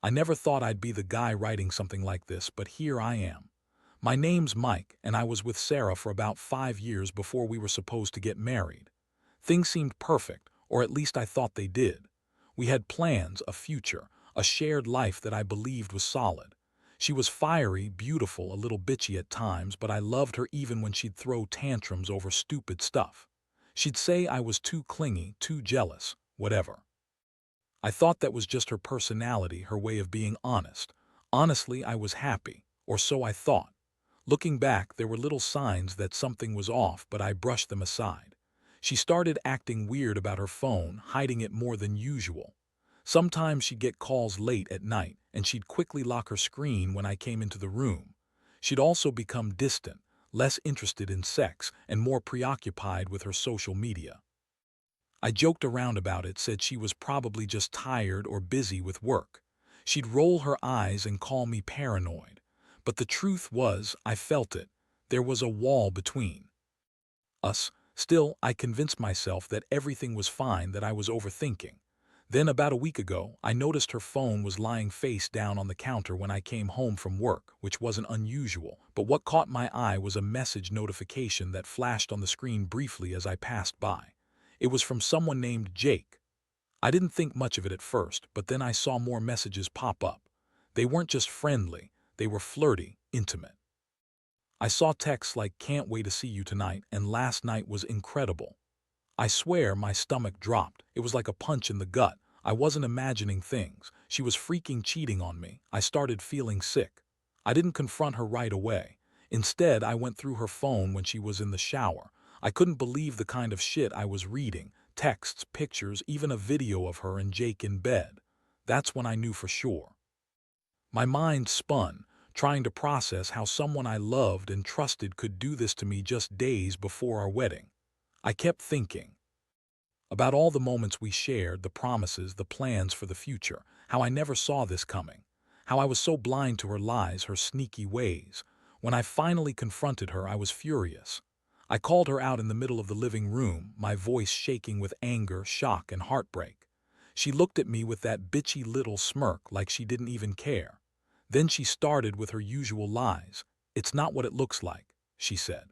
I never thought I'd be the guy writing something like this, but here I am. My name's Mike, and I was with Sarah for about 5 years before we were supposed to get married. Things seemed perfect, or at least I thought they did. We had plans, a future, a shared life that I believed was solid. She was fiery, beautiful, a little bitchy at times, but I loved her even when she'd throw tantrums over stupid stuff. She'd say I was too clingy, too jealous, whatever. I thought that was just her personality, her way of being honest. Honestly, I was happy, or so I thought. Looking back, there were little signs that something was off, but I brushed them aside. She started acting weird about her phone, hiding it more than usual. Sometimes she'd get calls late at night, and she'd quickly lock her screen when I came into the room. She'd also become distant, less interested in sex, and more preoccupied with her social media. I joked around about it, said she was probably just tired or busy with work. She'd roll her eyes and call me paranoid. But the truth was, I felt it. There was a wall between us. Still, I convinced myself that everything was fine, that I was overthinking. Then about a week ago, I noticed her phone was lying face down on the counter when I came home from work, which wasn't unusual. But what caught my eye was a message notification that flashed on the screen briefly as I passed by. It was from someone named Jake. I didn't think much of it at first, but then I saw more messages pop up. They weren't just friendly, they were flirty, intimate. I saw texts like "can't wait to see you tonight" and "last night was incredible." I swear my stomach dropped. It was like a punch in the gut. I wasn't imagining things. She was freaking cheating on me. I started feeling sick. I didn't confront her right away. Instead, I went through her phone when she was in the shower. I couldn't believe the kind of shit I was reading. Texts, pictures, even a video of her and Jake in bed. That's when I knew for sure. My mind spun, trying to process how someone I loved and trusted could do this to me just days before our wedding. I kept thinking about all the moments we shared, the promises, the plans for the future, how I never saw this coming, how I was so blind to her lies, her sneaky ways. When I finally confronted her, I was furious. I called her out in the middle of the living room, my voice shaking with anger, shock, and heartbreak. She looked at me with that bitchy little smirk like she didn't even care. Then she started with her usual lies. "It's not what it looks like," she said.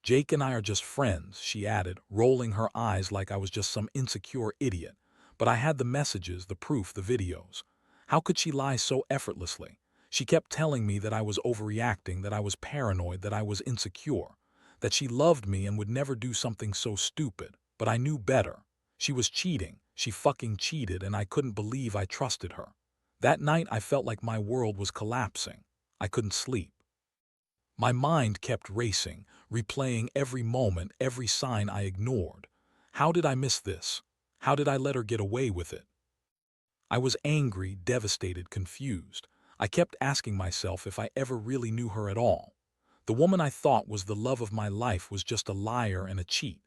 "Jake and I are just friends," she added, rolling her eyes like I was just some insecure idiot. But I had the messages, the proof, the videos. How could she lie so effortlessly? She kept telling me that I was overreacting, that I was paranoid, that I was insecure, that she loved me and would never do something so stupid. But I knew better. She was cheating. She fucking cheated, and I couldn't believe I trusted her. That night I felt like my world was collapsing. I couldn't sleep. My mind kept racing, replaying every moment, every sign I ignored. How did I miss this? How did I let her get away with it? I was angry, devastated, confused. I kept asking myself if I ever really knew her at all. The woman I thought was the love of my life was just a liar and a cheat.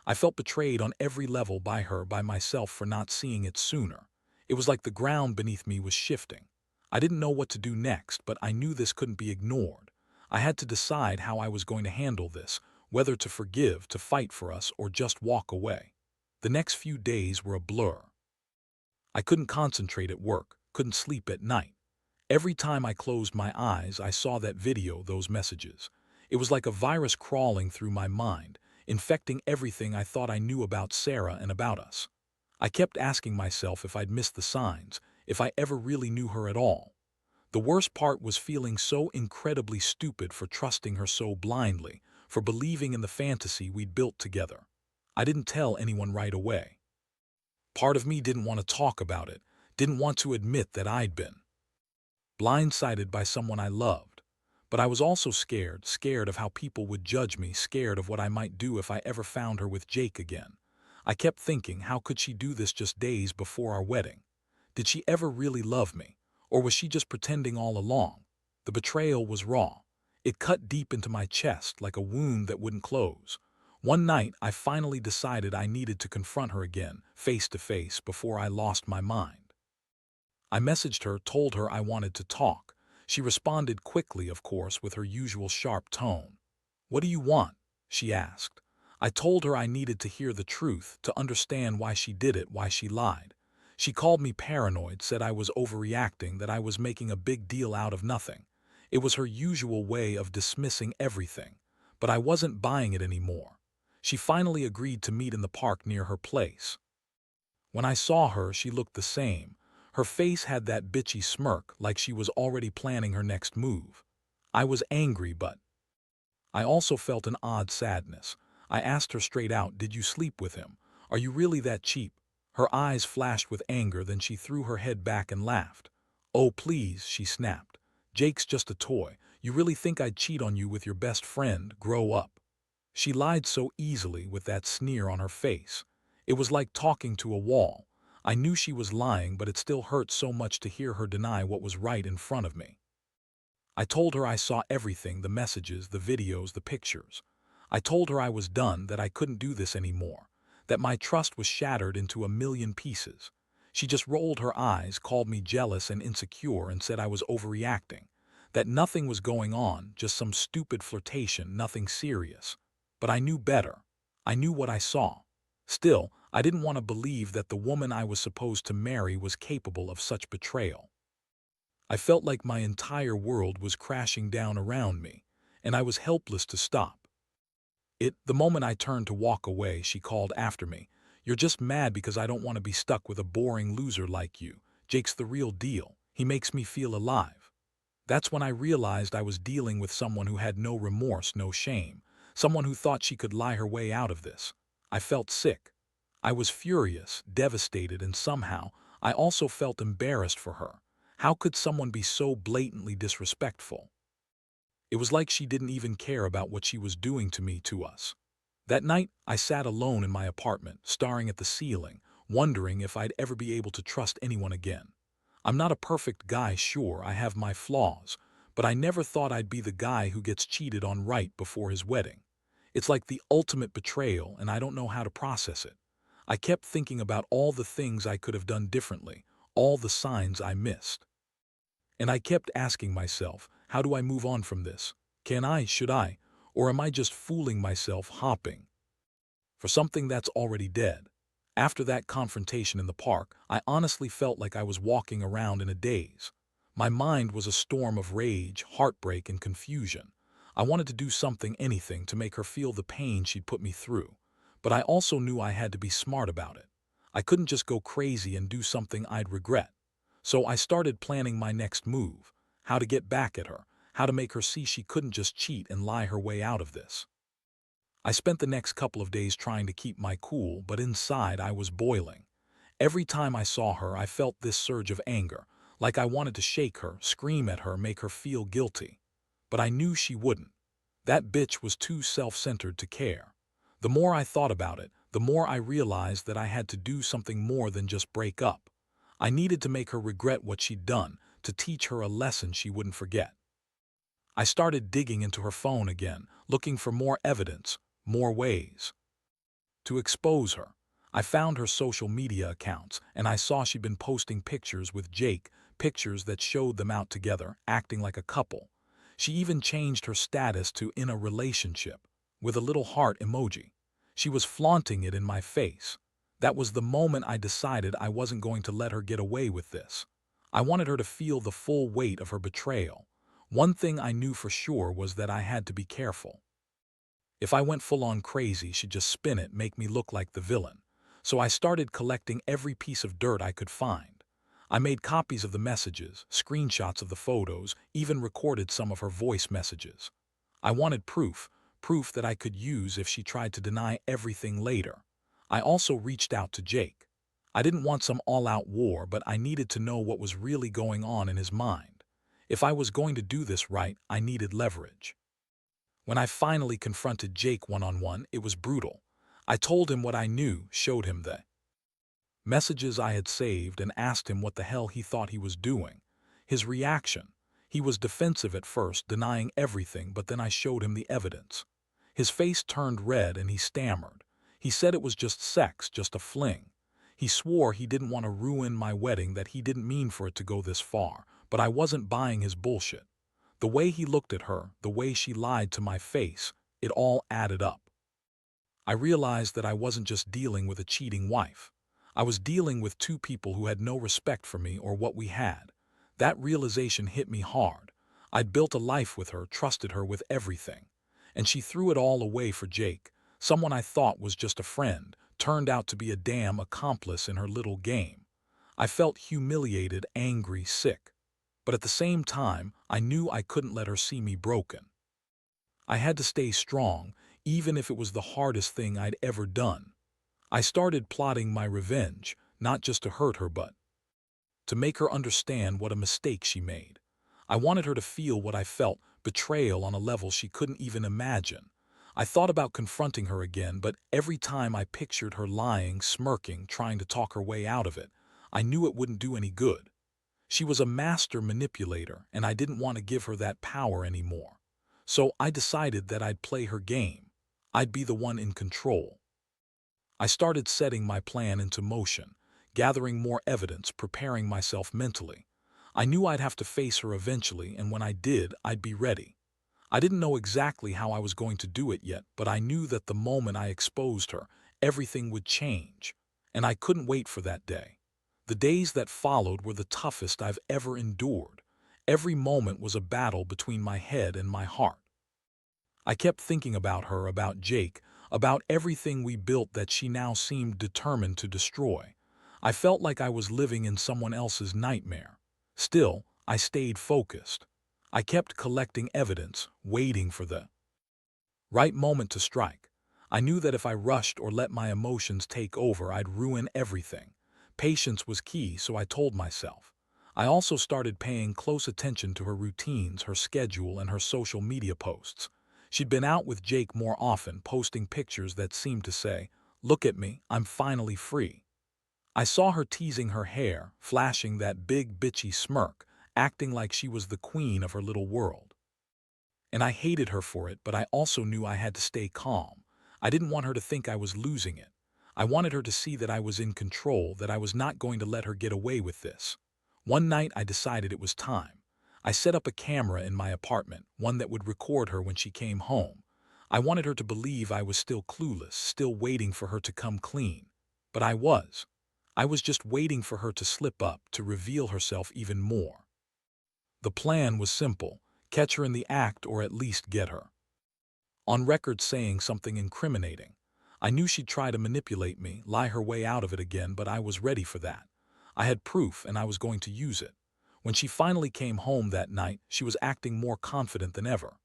I felt betrayed on every level by her, by myself for not seeing it sooner. It was like the ground beneath me was shifting. I didn't know what to do next, but I knew this couldn't be ignored. I had to decide how I was going to handle this, whether to forgive, to fight for us, or just walk away. The next few days were a blur. I couldn't concentrate at work, couldn't sleep at night. Every time I closed my eyes, I saw that video, those messages. It was like a virus crawling through my mind, infecting everything I thought I knew about Sarah and about us. I kept asking myself if I'd missed the signs, if I ever really knew her at all. The worst part was feeling so incredibly stupid for trusting her so blindly, for believing in the fantasy we'd built together. I didn't tell anyone right away. Part of me didn't want to talk about it, didn't want to admit that I'd been blindsided by someone I loved. But I was also scared, scared of how people would judge me, scared of what I might do if I ever found her with Jake again. I kept thinking, how could she do this just days before our wedding? Did she ever really love me? Or was she just pretending all along? The betrayal was raw. It cut deep into my chest like a wound that wouldn't close. One night, I finally decided I needed to confront her again, face to face, before I lost my mind. I messaged her, told her I wanted to talk. She responded quickly, of course, with her usual sharp tone. "What do you want?" she asked. I told her I needed to hear the truth, to understand why she did it, why she lied. She called me paranoid, said I was overreacting, that I was making a big deal out of nothing. It was her usual way of dismissing everything, but I wasn't buying it anymore. She finally agreed to meet in the park near her place. When I saw her, she looked the same. Her face had that bitchy smirk, like she was already planning her next move. I was angry, but I also felt an odd sadness. I asked her straight out, "Did you sleep with him? Are you really that cheap?" Her eyes flashed with anger, then she threw her head back and laughed. "Oh, please," she snapped. "Jake's just a toy. You really think I'd cheat on you with your best friend? Grow up." She lied so easily with that sneer on her face. It was like talking to a wall. I knew she was lying, but it still hurt so much to hear her deny what was right in front of me. I told her I saw everything, the messages, the videos, the pictures. I told her I was done, that I couldn't do this anymore, that my trust was shattered into a million pieces. She just rolled her eyes, called me jealous and insecure, and said I was overreacting, that nothing was going on, just some stupid flirtation, nothing serious. But I knew better. I knew what I saw. Still, I didn't want to believe that the woman I was supposed to marry was capable of such betrayal. I felt like my entire world was crashing down around me, and I was helpless to stop. The moment I turned to walk away, she called after me, "You're just mad because I don't want to be stuck with a boring loser like you. Jake's the real deal. He makes me feel alive." That's when I realized I was dealing with someone who had no remorse, no shame, someone who thought she could lie her way out of this. I felt sick. I was furious, devastated, and somehow I also felt embarrassed for her. How could someone be so blatantly disrespectful? It was like she didn't even care about what she was doing to me, to us. That night, I sat alone in my apartment, staring at the ceiling, wondering if I'd ever be able to trust anyone again. I'm not a perfect guy, sure, I have my flaws, but I never thought I'd be the guy who gets cheated on right before his wedding. It's like the ultimate betrayal, and I don't know how to process it. I kept thinking about all the things I could have done differently, all the signs I missed. And I kept asking myself, how do I move on from this? Should I, or am I just fooling myself, hopping for something that's already dead? After that confrontation in the park, I honestly felt like I was walking around in a daze. My mind was a storm of rage, heartbreak, and confusion. I wanted to do something, anything, to make her feel the pain she'd put me through. But I also knew I had to be smart about it. I couldn't just go crazy and do something I'd regret. So I started planning my next move, how to get back at her, how to make her see she couldn't just cheat and lie her way out of this. I spent the next couple of days trying to keep my cool, but inside I was boiling. Every time I saw her, I felt this surge of anger, like I wanted to shake her, scream at her, make her feel guilty. But I knew she wouldn't. That bitch was too self-centered to care. The more I thought about it, the more I realized that I had to do something more than just break up. I needed to make her regret what she'd done, to teach her a lesson she wouldn't forget. I started digging into her phone again, looking for more evidence, more ways to expose her. I found her social media accounts, and I saw she'd been posting pictures with Jake, pictures that showed them out together, acting like a couple. She even changed her status to "in a relationship," with a little heart emoji. She was flaunting it in my face. That was the moment I decided I wasn't going to let her get away with this. I wanted her to feel the full weight of her betrayal. One thing I knew for sure was that I had to be careful. If I went full-on crazy, she'd just spin it, make me look like the villain. So I started collecting every piece of dirt I could find. I made copies of the messages, screenshots of the photos, even recorded some of her voice messages. I wanted proof that I could use if she tried to deny everything later. I also reached out to Jake. I didn't want some all-out war, but I needed to know what was really going on in his mind. If I was going to do this right, I needed leverage. When I finally confronted Jake one-on-one, it was brutal. I told him what I knew, showed him the messages I had saved, and asked him what the hell he thought he was doing. His reaction: he was defensive at first, denying everything, but then I showed him the evidence. His face turned red and he stammered. He said it was just sex, just a fling. He swore he didn't want to ruin my wedding, that he didn't mean for it to go this far, but I wasn't buying his bullshit. The way he looked at her, the way she lied to my face, it all added up. I realized that I wasn't just dealing with a cheating wife. I was dealing with two people who had no respect for me or what we had. That realization hit me hard. I'd built a life with her, trusted her with everything. And she threw it all away for Jake, someone I thought was just a friend, turned out to be a damn accomplice in her little game. I felt humiliated, angry, sick. But at the same time, I knew I couldn't let her see me broken. I had to stay strong, even if it was the hardest thing I'd ever done. I started plotting my revenge, not just to hurt her but to make her understand what a mistake she made. I wanted her to feel what I felt, betrayal on a level she couldn't even imagine. I thought about confronting her again, but every time I pictured her lying, smirking, trying to talk her way out of it, I knew it wouldn't do any good. She was a master manipulator, and I didn't want to give her that power anymore. So I decided that I'd play her game. I'd be the one in control. I started setting my plan into motion, gathering more evidence, preparing myself mentally. I knew I'd have to face her eventually, and when I did, I'd be ready. I didn't know exactly how I was going to do it yet, but I knew that the moment I exposed her, everything would change. And I couldn't wait for that day. The days that followed were the toughest I've ever endured. Every moment was a battle between my head and my heart. I kept thinking about her, about Jake, about everything we built that she now seemed determined to destroy. I felt like I was living in someone else's nightmare. Still, I stayed focused. I kept collecting evidence, waiting for the right moment to strike. I knew that if I rushed or let my emotions take over, I'd ruin everything. Patience was key, so I told myself. I also started paying close attention to her routines, her schedule, and her social media posts. She'd been out with Jake more often, posting pictures that seemed to say, "Look at me, I'm finally free." I saw her teasing her hair, flashing that big bitchy smirk, acting like she was the queen of her little world. And I hated her for it, but I also knew I had to stay calm. I didn't want her to think I was losing it. I wanted her to see that I was in control, that I was not going to let her get away with this. One night I decided it was time. I set up a camera in my apartment, one that would record her when she came home. I wanted her to believe I was still clueless, still waiting for her to come clean. But I was. I was just waiting for her to slip up, to reveal herself even more. The plan was simple: catch her in the act or at least get her on record saying something incriminating. I knew she'd try to manipulate me, lie her way out of it again, but I was ready for that. I had proof and I was going to use it. When she finally came home that night, she was acting more confident than ever.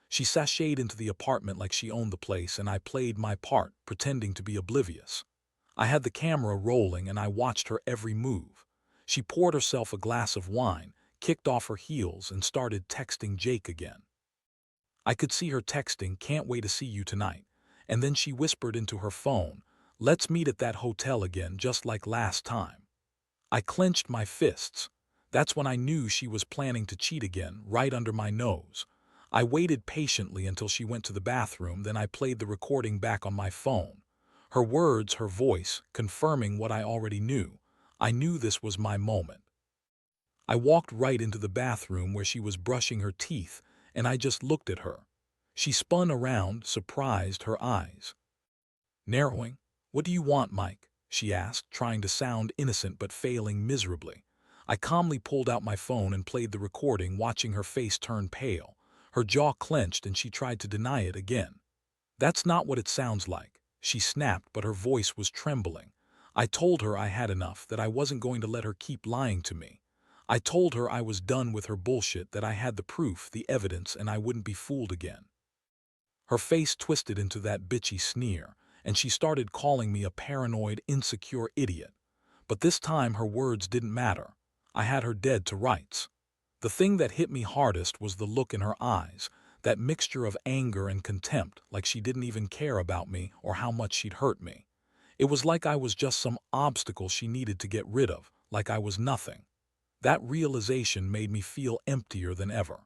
She sashayed into the apartment like she owned the place, and I played my part, pretending to be oblivious. I had the camera rolling and I watched her every move. She poured herself a glass of wine, kicked off her heels, and started texting Jake again. I could see her texting, "Can't wait to see you tonight." And then she whispered into her phone, "Let's meet at that hotel again, just like last time." I clenched my fists. That's when I knew she was planning to cheat again, right under my nose. I waited patiently until she went to the bathroom, then I played the recording back on my phone. Her words, her voice, confirming what I already knew. I knew this was my moment. I walked right into the bathroom where she was brushing her teeth, and I just looked at her. She spun around, surprised, her eyes narrowing. "What do you want, Mike?" she asked, trying to sound innocent but failing miserably. I calmly pulled out my phone and played the recording, watching her face turn pale. Her jaw clenched and she tried to deny it again. "That's not what it sounds like," she snapped, but her voice was trembling. I told her I had enough, that I wasn't going to let her keep lying to me. I told her I was done with her bullshit, that I had the proof, the evidence, and I wouldn't be fooled again. Her face twisted into that bitchy sneer, and she started calling me a paranoid, insecure idiot. But this time her words didn't matter. I had her dead to rights. The thing that hit me hardest was the look in her eyes, that mixture of anger and contempt, like she didn't even care about me or how much she'd hurt me. It was like I was just some obstacle she needed to get rid of, like I was nothing. That realization made me feel emptier than ever.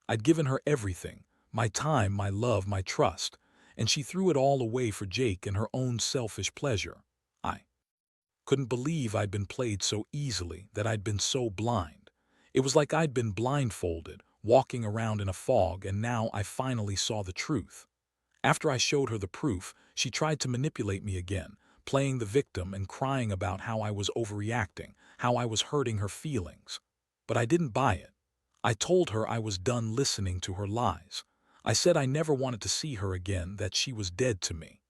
I'd given her everything, my time, my love, my trust, and she threw it all away for Jake and her own selfish pleasure. I couldn't believe I'd been played so easily, that I'd been so blind. It was like I'd been blindfolded, walking around in a fog, and now I finally saw the truth. After I showed her the proof, she tried to manipulate me again, playing the victim and crying about how I was overreacting, how I was hurting her feelings. But I didn't buy it. I told her I was done listening to her lies. I said I never wanted to see her again, that she was dead to me.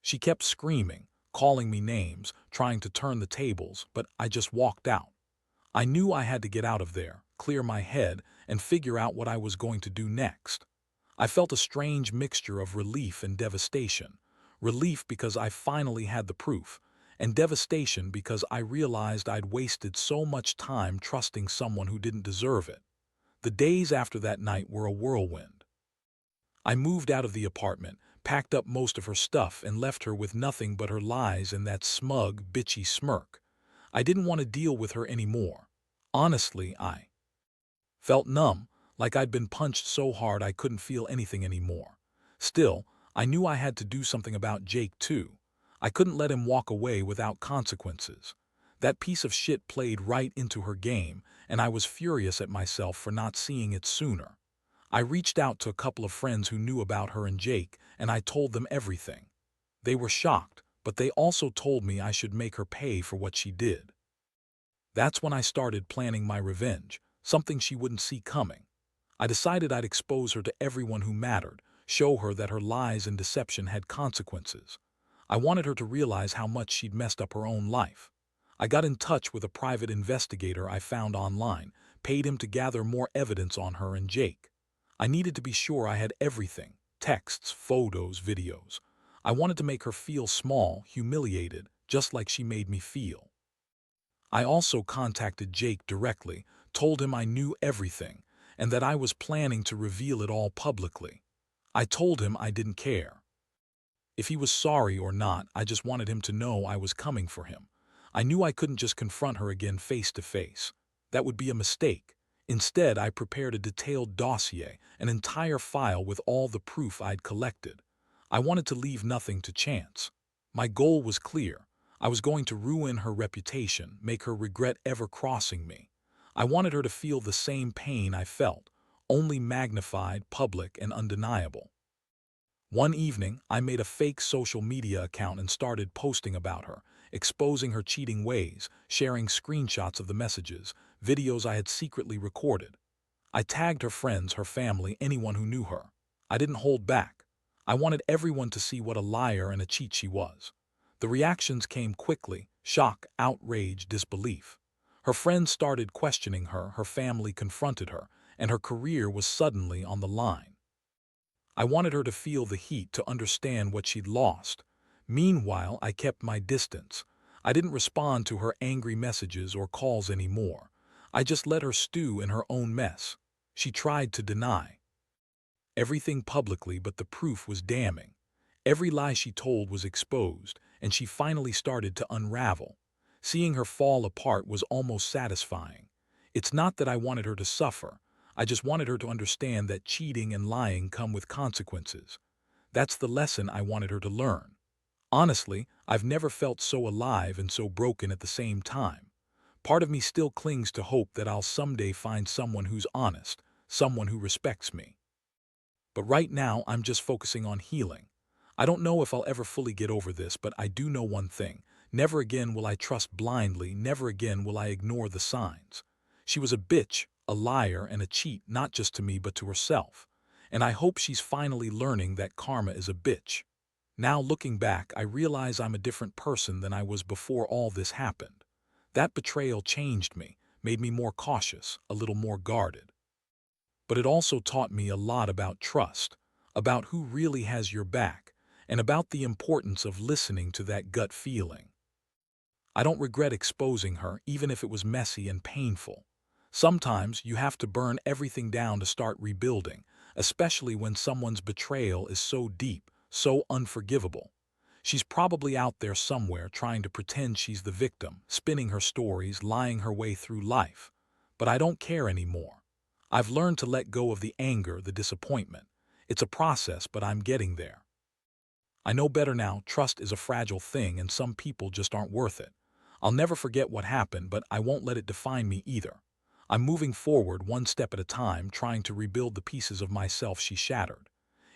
She kept screaming, calling me names, trying to turn the tables, but I just walked out. I knew I had to get out of there, clear my head, and figure out what I was going to do next. I felt a strange mixture of relief and devastation. Relief because I finally had the proof, and devastation because I realized I'd wasted so much time trusting someone who didn't deserve it. The days after that night were a whirlwind. I moved out of the apartment, packed up most of her stuff, and left her with nothing but her lies and that smug, bitchy smirk. I didn't want to deal with her anymore. Honestly, I felt numb, like I'd been punched so hard I couldn't feel anything anymore. Still, I knew I had to do something about Jake too. I couldn't let him walk away without consequences. That piece of shit played right into her game, and I was furious at myself for not seeing it sooner. I reached out to a couple of friends who knew about her and Jake, and I told them everything. They were shocked, but they also told me I should make her pay for what she did. That's when I started planning my revenge, something she wouldn't see coming. I decided I'd expose her to everyone who mattered, show her that her lies and deception had consequences. I wanted her to realize how much she'd messed up her own life. I got in touch with a private investigator I found online, paid him to gather more evidence on her and Jake. I needed to be sure I had everything: texts, photos, videos. I wanted to make her feel small, humiliated, just like she made me feel. I also contacted Jake directly, told him I knew everything, and that I was planning to reveal it all publicly. I told him I didn't care if he was sorry or not. I just wanted him to know I was coming for him. I knew I couldn't just confront her again face to face. That would be a mistake. Instead, I prepared a detailed dossier, an entire file with all the proof I'd collected. I wanted to leave nothing to chance. My goal was clear. I was going to ruin her reputation, make her regret ever crossing me. I wanted her to feel the same pain I felt, only magnified, public, and undeniable. One evening, I made a fake social media account and started posting about her, exposing her cheating ways, sharing screenshots of the messages, videos I had secretly recorded. I tagged her friends, her family, anyone who knew her. I didn't hold back. I wanted everyone to see what a liar and a cheat she was. The reactions came quickly: shock, outrage, disbelief. Her friends started questioning her, her family confronted her, and her career was suddenly on the line. I wanted her to feel the heat, to understand what she'd lost. Meanwhile, I kept my distance. I didn't respond to her angry messages or calls anymore. I just let her stew in her own mess. She tried to deny everything publicly, but the proof was damning. Every lie she told was exposed, and she finally started to unravel. Seeing her fall apart was almost satisfying. It's not that I wanted her to suffer. I just wanted her to understand that cheating and lying come with consequences. That's the lesson I wanted her to learn. Honestly, I've never felt so alive and so broken at the same time. Part of me still clings to hope that I'll someday find someone who's honest, someone who respects me. But right now, I'm just focusing on healing. I don't know if I'll ever fully get over this, but I do know one thing. Never again will I trust blindly, never again will I ignore the signs. She was a bitch, a liar, and a cheat, not just to me but to herself. And I hope she's finally learning that karma is a bitch. Now looking back, I realize I'm a different person than I was before all this happened. That betrayal changed me, made me more cautious, a little more guarded. But it also taught me a lot about trust, about who really has your back, and about the importance of listening to that gut feeling. I don't regret exposing her, even if it was messy and painful. Sometimes you have to burn everything down to start rebuilding, especially when someone's betrayal is so deep, so unforgivable. She's probably out there somewhere trying to pretend she's the victim, spinning her stories, lying her way through life. But I don't care anymore. I've learned to let go of the anger, the disappointment. It's a process, but I'm getting there. I know better now. Trust is a fragile thing, and some people just aren't worth it. I'll never forget what happened, but I won't let it define me either. I'm moving forward one step at a time, trying to rebuild the pieces of myself she shattered.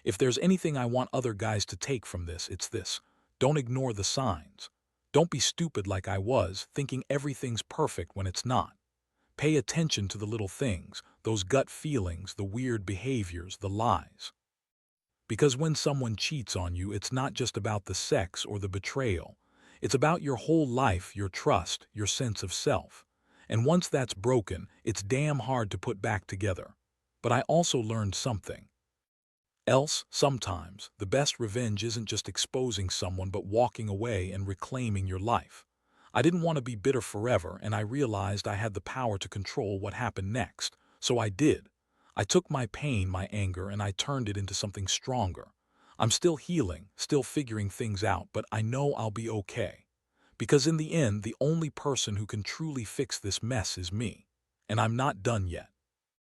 If there's anything I want other guys to take from this, it's this: Don't ignore the signs. Don't be stupid like I was, thinking everything's perfect when it's not. Pay attention to the little things, those gut feelings, the weird behaviors, the lies. Because when someone cheats on you, it's not just about the sex or the betrayal. It's about your whole life, your trust, your sense of self. And once that's broken, it's damn hard to put back together. But I also learned something. Else, sometimes, the best revenge isn't just exposing someone but walking away and reclaiming your life. I didn't want to be bitter forever, and I realized I had the power to control what happened next. So I did. I took my pain, my anger, and I turned it into something stronger. I'm still healing, still figuring things out, but I know I'll be okay. Because in the end, the only person who can truly fix this mess is me. And I'm not done yet.